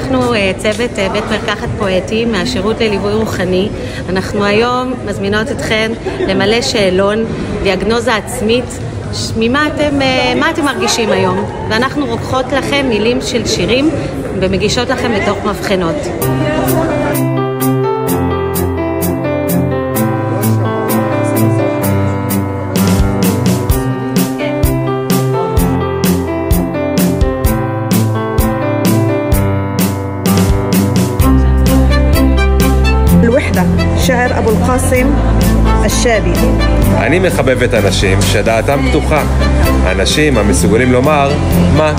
אנחנו צוות בית מרקחת פואטי מהשירות לליווי רוחני. אנחנו היום מזמינות אתכן למלא שאלון, דיאגנוזה עצמית, מה אתם מרגישים היום, ואנחנו רוקחות לכם מילים של שירים ומגישות לכם בתוך מבחנות. الوحدة شعر أبو القاسم الشابي. אני מחבבת אנשים שדעתם פתוחה, אנשים המסוגלים לומר מה